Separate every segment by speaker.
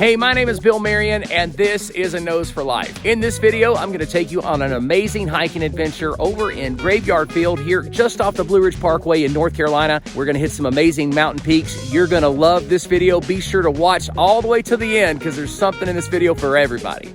Speaker 1: Hey, my name is Bill Marion, and this is A Nose for Life. In this video, I'm going to take you on an amazing hiking adventure over in Graveyard Field here just off the Blue Ridge Parkway in North Carolina. We're going to hit some amazing mountain peaks. You're going to love this video. Be sure to watch all the way to the end because there's something in this video for everybody.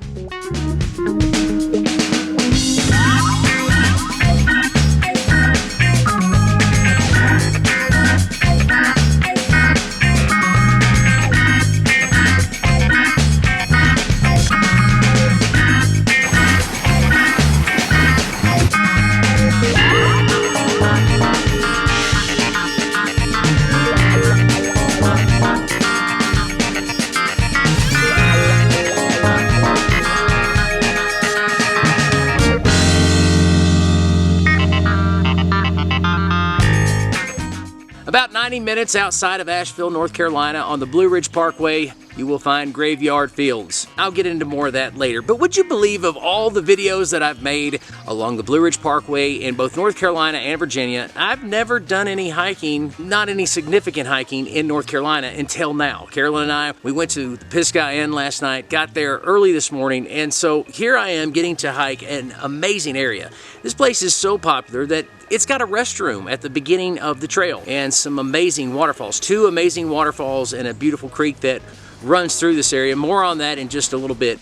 Speaker 1: About 90 minutes outside of Asheville, North Carolina, on the Blue Ridge Parkway, you will find Graveyard Fields. I'll get into more of that later, but would you believe of all the videos that I've made along the Blue Ridge Parkway in both North Carolina and Virginia, I've never done any hiking, not any significant hiking in North Carolina until now. Carolyn and I, we went to the Pisgah Inn last night, got there early this morning, and so here I am getting to hike an amazing area. This place is so popular that it's got a restroom at the beginning of the trail and some amazing waterfalls. Two amazing waterfalls and a beautiful creek that runs through this area. More on that in just a little bit.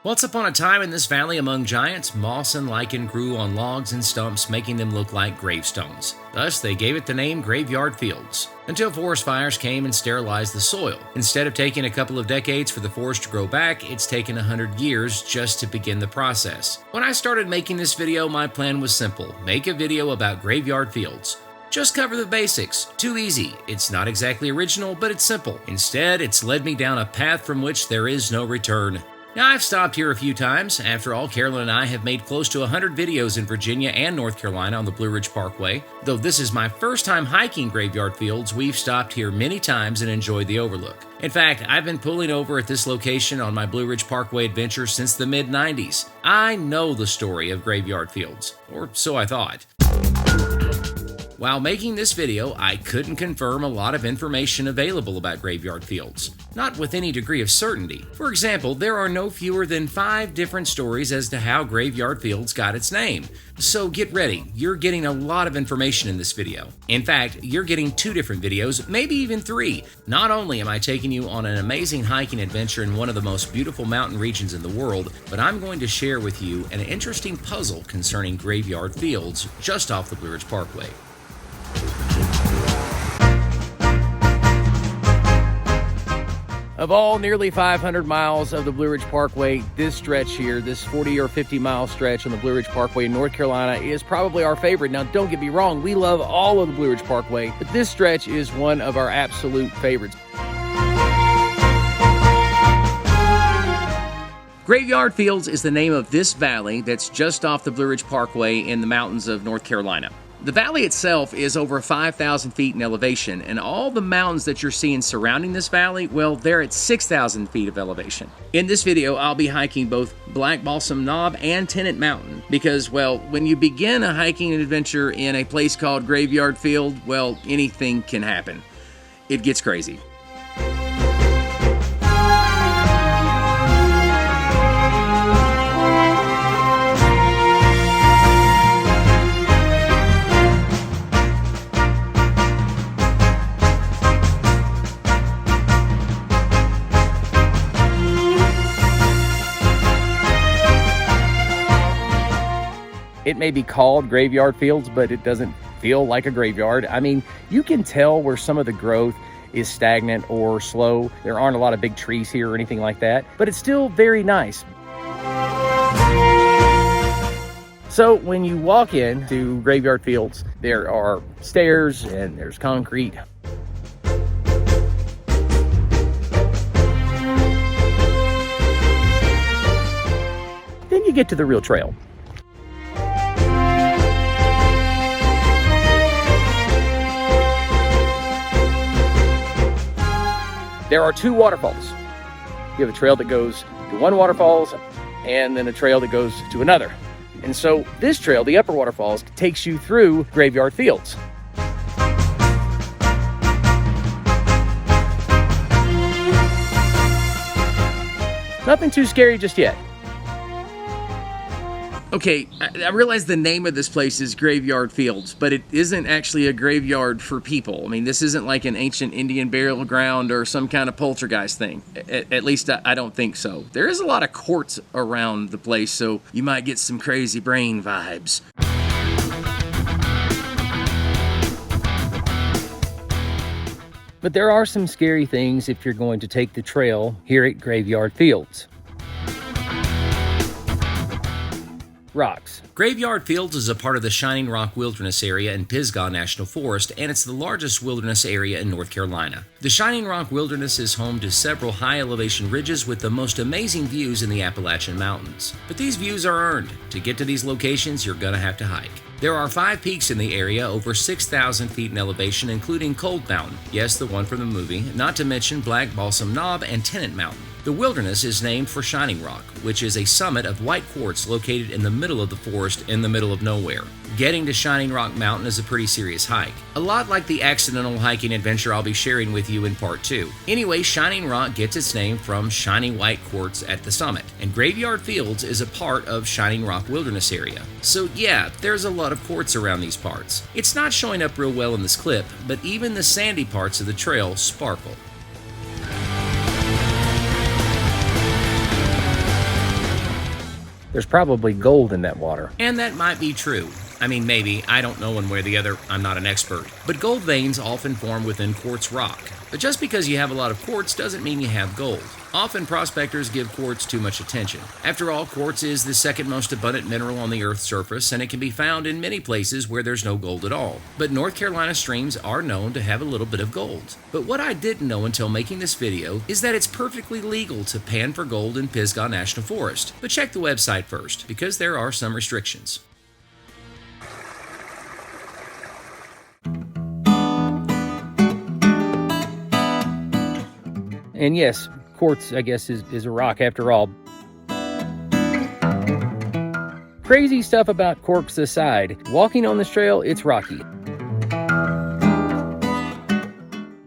Speaker 1: Once upon a time in this valley among giants, moss and lichen grew on logs and stumps, making them look like gravestones. Thus, they gave it the name Graveyard Fields, until forest fires came and sterilized the soil. Instead of taking a couple of decades for the forest to grow back, it's taken 100 years just to begin the process. When I started making this video, my plan was simple: make a video about Graveyard Fields. Just cover the basics. Too easy. It's not exactly original, but it's simple. Instead, it's led me down a path from which there is no return. Now, I've stopped here a few times. After all, Carolyn and I have made close to 100 videos in Virginia and North Carolina on the Blue Ridge Parkway. Though this is my first time hiking Graveyard Fields, we've stopped here many times and enjoyed the overlook. In fact, I've been pulling over at this location on my Blue Ridge Parkway adventure since the mid-90s. I know the story of Graveyard Fields, or so I thought. While making this video, I couldn't confirm a lot of information available about Graveyard Fields, not with any degree of certainty. For example, there are no fewer than 5 different stories as to how Graveyard Fields got its name. So get ready, you're getting a lot of information in this video. In fact, you're getting 2 different videos, maybe even 3. Not only am I taking you on an amazing hiking adventure in one of the most beautiful mountain regions in the world, but I'm going to share with you an interesting puzzle concerning Graveyard Fields just off the Blue Ridge Parkway. Of all nearly 500 miles of the Blue Ridge Parkway, this stretch here, this 40 or 50 mile stretch on the Blue Ridge Parkway in North Carolina is probably our favorite. Now, don't get me wrong, we love all of the Blue Ridge Parkway, but this stretch is one of our absolute favorites. Graveyard Fields is the name of this valley that's just off the Blue Ridge Parkway in the mountains of North Carolina. The valley itself is over 5,000 feet in elevation, and all the mountains that you're seeing surrounding this valley, well, they're at 6,000 feet of elevation. In this video, I'll be hiking both Black Balsam Knob and Tennant Mountain because, well, when you begin a hiking adventure in a place called Graveyard Field, well, anything can happen. It gets crazy. It may be called Graveyard Fields, but it doesn't feel like a graveyard. I mean, you can tell where some of the growth is stagnant or slow. There aren't a lot of big trees here or anything like that, but it's still very nice. So when you walk into Graveyard Fields, there are stairs and there's concrete. Then you get to the real trail. There are 2 waterfalls. You have a trail that goes to one waterfalls and then a trail that goes to another. And so this trail, the Upper Waterfalls, takes you through Graveyard Fields. Nothing too scary just yet. Okay, I realize the name of this place is Graveyard Fields, but it isn't actually a graveyard for people. I mean, this isn't like an ancient Indian burial ground or some kind of poltergeist thing. At least I don't think so. There is a lot of quartz around the place, so you might get some crazy brain vibes. But there are some scary things if you're going to take the trail here at Graveyard Fields. Rocks. Graveyard Fields is a part of the Shining Rock Wilderness Area in Pisgah National Forest, and it's the largest wilderness area in North Carolina. The Shining Rock Wilderness is home to several high-elevation ridges with the most amazing views in the Appalachian Mountains. But these views are earned. To get to these locations, you're gonna have to hike. There are 5 peaks in the area, over 6,000 feet in elevation, including Cold Mountain, yes, the one from the movie, not to mention Black Balsam Knob and Tennant Mountain. The wilderness is named for Shining Rock, which is a summit of white quartz located in the middle of the forest in the middle of nowhere. Getting to Shining Rock Mountain is a pretty serious hike. A lot like the accidental hiking adventure I'll be sharing with you in part 2. Anyway, Shining Rock gets its name from shiny white quartz at the summit, and Graveyard Fields is a part of Shining Rock Wilderness Area. So yeah, there's a lot of quartz around these parts. It's not showing up real well in this clip, but even the sandy parts of the trail sparkle. There's probably gold in that water. And that might be true. I mean, maybe. I don't know one way or the other. I'm not an expert. But gold veins often form within quartz rock. But just because you have a lot of quartz doesn't mean you have gold. Often prospectors give quartz too much attention. After all, quartz is the second most abundant mineral on the Earth's surface, and it can be found in many places where there's no gold at all. But North Carolina streams are known to have a little bit of gold. But what I didn't know until making this video is that it's perfectly legal to pan for gold in Pisgah National Forest. But check the website first, because there are some restrictions. And yes, quartz, I guess, is a rock after all. Crazy stuff about quartz aside, walking on this trail, it's rocky.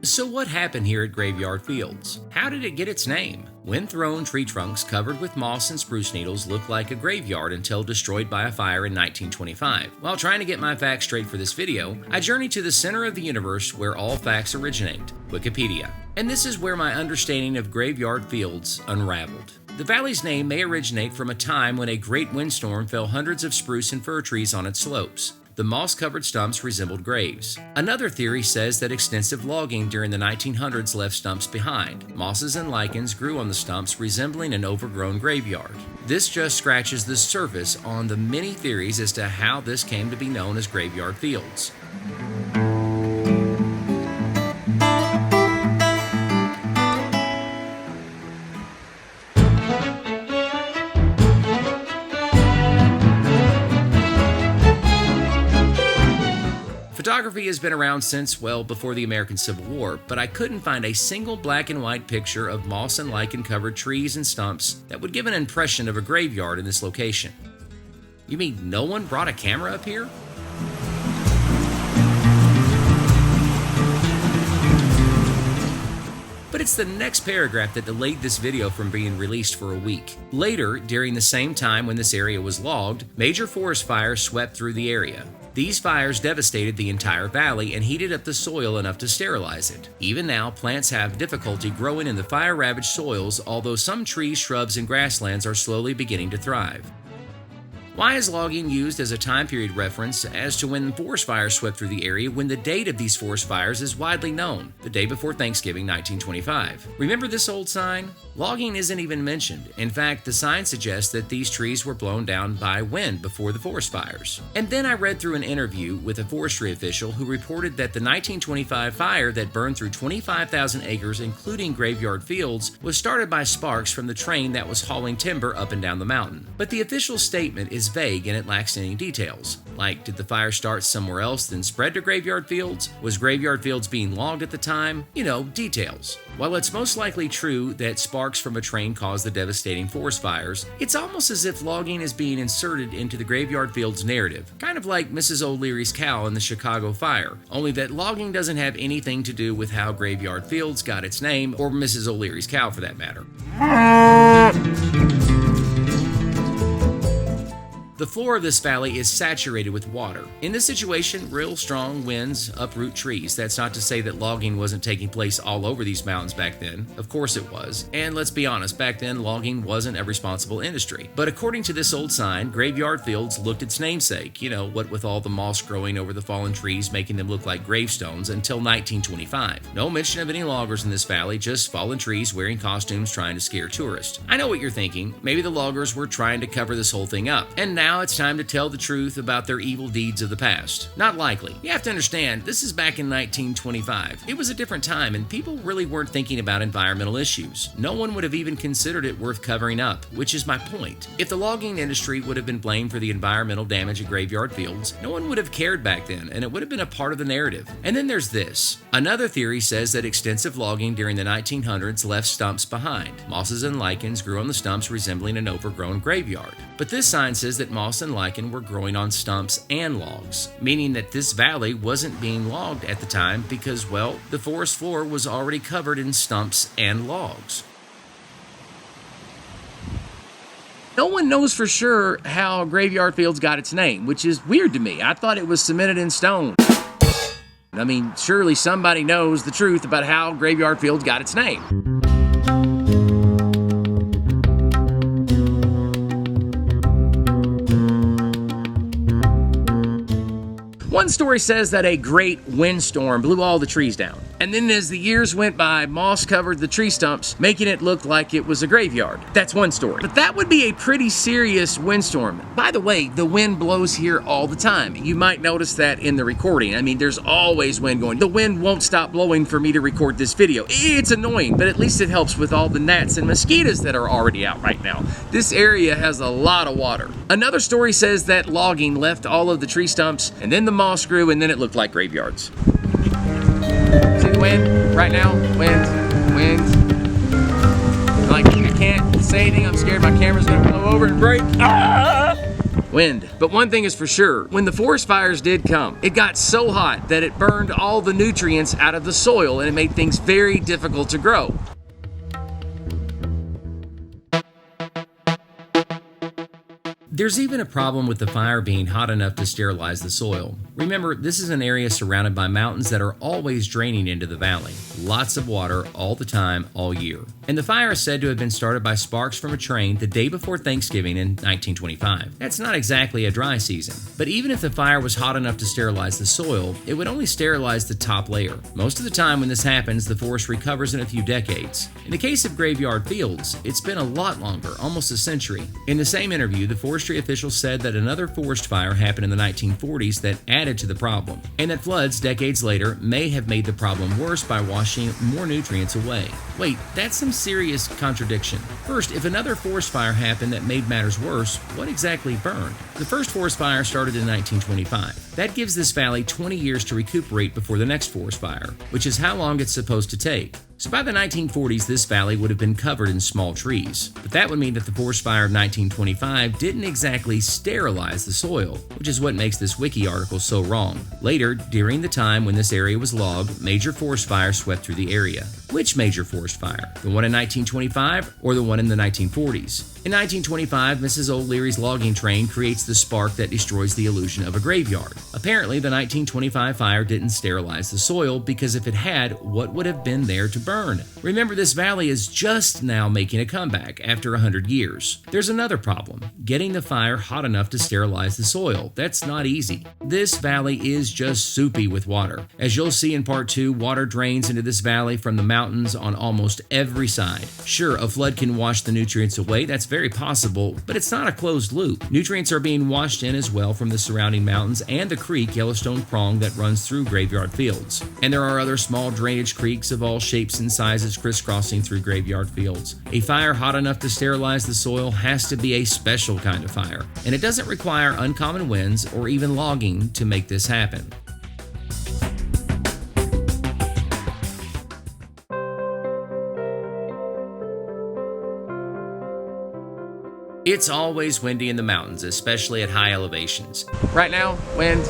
Speaker 1: So what happened here at Graveyard Fields? How did it get its name? Wind-thrown tree trunks covered with moss and spruce needles looked like a graveyard until destroyed by a fire in 1925. While trying to get my facts straight for this video, I journeyed to the center of the universe where all facts originate, Wikipedia. And this is where my understanding of Graveyard Fields unraveled. The valley's name may originate from a time when a great windstorm fell hundreds of spruce and fir trees on its slopes. The moss-covered stumps resembled graves. Another theory says that extensive logging during the 1900s left stumps behind. Mosses and lichens grew on the stumps, resembling an overgrown graveyard. This just scratches the surface on the many theories as to how this came to be known as Graveyard Fields. Photography has been around since, well, before the American Civil War, but I couldn't find a single black and white picture of moss and lichen-covered trees and stumps that would give an impression of a graveyard in this location. You mean no one brought a camera up here? But it's the next paragraph that delayed this video from being released for a week. Later, during the same time when this area was logged, major forest fires swept through the area. These fires devastated the entire valley and heated up the soil enough to sterilize it. Even now, plants have difficulty growing in the fire-ravaged soils, although some trees, shrubs, and grasslands are slowly beginning to thrive. Why is logging used as a time period reference as to when forest fires swept through the area when the date of these forest fires is widely known, the day before Thanksgiving 1925? Remember this old sign? Logging isn't even mentioned. In fact, the sign suggests that these trees were blown down by wind before the forest fires. And then I read through an interview with a forestry official who reported that the 1925 fire that burned through 25,000 acres, including Graveyard Fields, was started by sparks from the train that was hauling timber up and down the mountain. But the official statement is vague and it lacks any details. Like, did the fire start somewhere else then spread to graveyard fields? Was graveyard fields being logged at the time? Details. While it's most likely true that sparks from a train caused the devastating forest fires, it's almost as if logging is being inserted into the graveyard fields narrative, kind of like Mrs. O'Leary's cow in the Chicago fire, only that logging doesn't have anything to do with how graveyard fields got its name, or Mrs. O'Leary's cow for that matter. The floor of this valley is saturated with water. In this situation, real strong winds uproot trees. That's not to say that logging wasn't taking place all over these mountains back then. Of course it was. And let's be honest, back then logging wasn't a responsible industry. But according to this old sign, graveyard fields looked its namesake. What with all the moss growing over the fallen trees, making them look like gravestones until 1925. No mention of any loggers in this valley, just fallen trees wearing costumes trying to scare tourists. I know what you're thinking. Maybe the loggers were trying to cover this whole thing up. And now it's time to tell the truth about their evil deeds of the past. Not likely. You have to understand, this is back in 1925. It was a different time and people really weren't thinking about environmental issues. No one would have even considered it worth covering up, which is my point. If the logging industry would have been blamed for the environmental damage at graveyard fields, no one would have cared back then and it would have been a part of the narrative. And then there's this. Another theory says that extensive logging during the 1900s left stumps behind. Mosses and lichens grew on the stumps resembling an overgrown graveyard. But this sign says that moss and lichen were growing on stumps and logs, meaning that this valley wasn't being logged at the time because, well, the forest floor was already covered in stumps and logs. No one knows for sure how graveyard fields got its name, which is weird to me. I thought it was cemented in stone. I mean, surely somebody knows the truth about how graveyard fields got its name. One story says that a great windstorm blew all the trees down. And then as the years went by, moss covered the tree stumps, making it look like it was a graveyard. That's one story. But that would be a pretty serious windstorm. By the way, the wind blows here all the time. You might notice that in the recording. I mean, there's always wind going. The wind won't stop blowing for me to record this video. It's annoying, but at least it helps with all the gnats and mosquitoes that are already out right now. This area has a lot of water. Another story says that logging left all of the tree stumps, and then the moss grew, and then it looked like graveyards. See the wind right now? Wind. Like, I can't say anything. I'm scared my camera's gonna blow over and break. Wind. But one thing is for sure, when the forest fires did come, it got so hot that it burned all the nutrients out of the soil and it made things very difficult to grow. There's even a problem with the fire being hot enough to sterilize the soil. Remember, this is an area surrounded by mountains that are always draining into the valley. Lots of water all the time, all year. And the fire is said to have been started by sparks from a train the day before Thanksgiving in 1925. That's not exactly a dry season. But even if the fire was hot enough to sterilize the soil, it would only sterilize the top layer. Most of the time when this happens, the forest recovers in a few decades. In the case of graveyard fields, it's been a lot longer, almost a century. In the same interview, the forestry officials said that another forest fire happened in the 1940s that added to the problem, and that floods decades later may have made the problem worse by washing more nutrients away. Wait, that's some serious contradiction. First, if another forest fire happened that made matters worse, what exactly burned? The first forest fire started in 1925. That gives this valley 20 years to recuperate before the next forest fire, which is how long it's supposed to take. So by the 1940s, this valley would have been covered in small trees. But that would mean that the forest fire of 1925 didn't exactly sterilize the soil, which is what makes this wiki article so wrong. Later, during the time when this area was logged, major forest fires swept through the area. Which major forest fire? The one in 1925 or the one in the 1940s? In 1925, Mrs. O'Leary's logging train creates the spark that destroys the illusion of a graveyard. Apparently, the 1925 fire didn't sterilize the soil because if it had, what would have been there to burn? Remember, this valley is just now making a comeback after 100 years. There's another problem. Getting the fire hot enough to sterilize the soil. That's not easy. This valley is just soupy with water. As you'll see in part 2, water drains into this valley from the mountain mountains on almost every side. Sure, a flood can wash the nutrients away, that's very possible, but it's not a closed loop. Nutrients are being washed in as well from the surrounding mountains and the creek Yellowstone Prong that runs through Graveyard Fields. And there are other small drainage creeks of all shapes and sizes crisscrossing through Graveyard Fields. A fire hot enough to sterilize the soil has to be a special kind of fire, and it doesn't require uncommon winds or even logging to make this happen. It's always windy in the mountains, especially at high elevations. Right now, winds.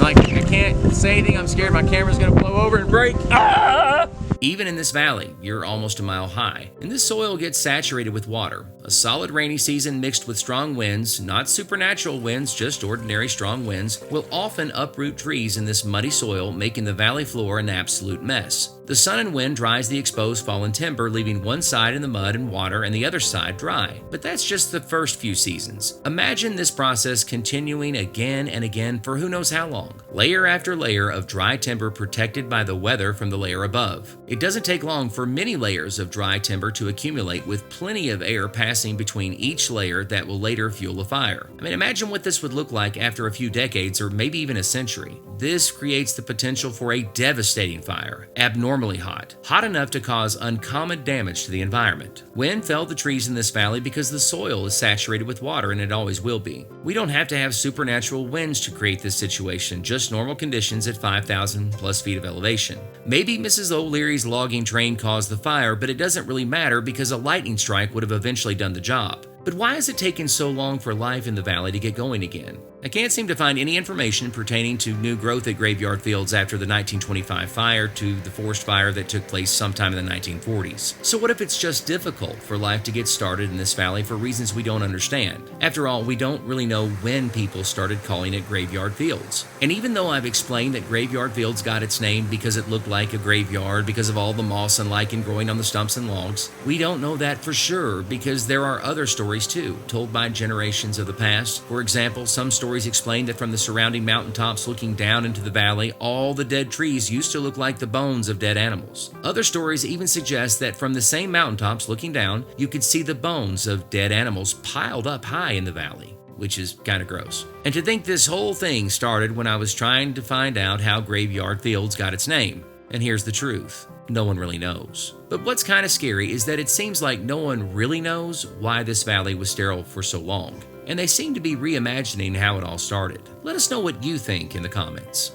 Speaker 1: Like, I can't say anything, I'm scared my camera's gonna blow over and break. Ah! Even in this valley, you're almost a mile high, and this soil gets saturated with water. A solid rainy season mixed with strong winds, not supernatural winds, just ordinary strong winds, will often uproot trees in this muddy soil, making the valley floor an absolute mess. The sun and wind dries the exposed fallen timber, leaving one side in the mud and water and the other side dry. But that's just the first few seasons. Imagine this process continuing again and again for who knows how long. Layer after layer of dry timber protected by the weather from the layer above. It doesn't take long for many layers of dry timber to accumulate, with plenty of air passing between each layer that will later fuel a fire. I mean, imagine what this would look like after a few decades or maybe even a century. This creates the potential for a devastating fire, abnormally hot enough to cause uncommon damage to the environment. Wind felled the trees in this valley because the soil is saturated with water, and it always will be. We don't have to have supernatural winds to create this situation, just normal conditions at 5,000 plus feet of elevation. Maybe Mrs. O'Leary's logging train caused the fire, but it doesn't really matter because a lightning strike would have eventually done the job. But why has it taken so long for life in the valley to get going again? I can't seem to find any information pertaining to new growth at Graveyard Fields after the 1925 fire to the forest fire that took place sometime in the 1940s. So what if it's just difficult for life to get started in this valley for reasons we don't understand? After all, we don't really know when people started calling it Graveyard Fields. And even though I've explained that Graveyard Fields got its name because it looked like a graveyard because of all the moss and lichen growing on the stumps and logs, we don't know that for sure because there are other stories too, told by generations of the past. For example, some stories explain that from the surrounding mountaintops looking down into the valley, all the dead trees used to look like the bones of dead animals. Other stories even suggest that from the same mountaintops looking down, you could see the bones of dead animals piled up high in the valley, which is kind of gross. And to think this whole thing started when I was trying to find out how Graveyard Fields got its name. And here's the truth. No one really knows. But what's kind of scary is that it seems like no one really knows why this valley was sterile for so long. And they seem to be reimagining how it all started. Let us know what you think in the comments.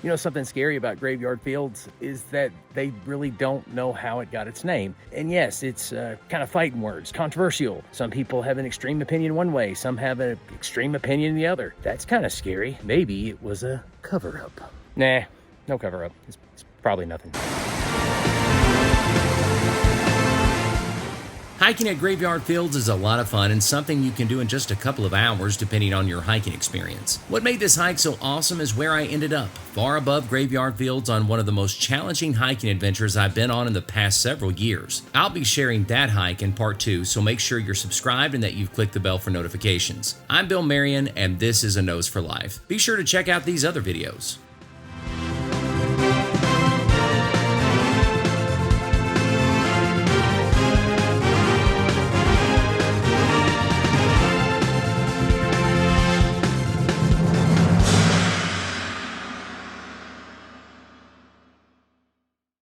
Speaker 2: You know, something scary about Graveyard Fields is that they really don't know how it got its name. And yes, it's kind of fighting words, controversial. Some people have an extreme opinion one way, some have an extreme opinion the other. That's kind of scary. Maybe it was a cover-up. Nah, no cover-up. It's probably nothing.
Speaker 1: Hiking at Graveyard Fields is a lot of fun and something you can do in just a couple of hours depending on your hiking experience. What made this hike so awesome is where I ended up, far above Graveyard Fields on one of the most challenging hiking adventures I've been on in the past several years. I'll be sharing that hike in part 2, so make sure you're subscribed and that you've clicked the bell for notifications. I'm Bill Marion, and this is A Nose for Life. Be sure to check out these other videos.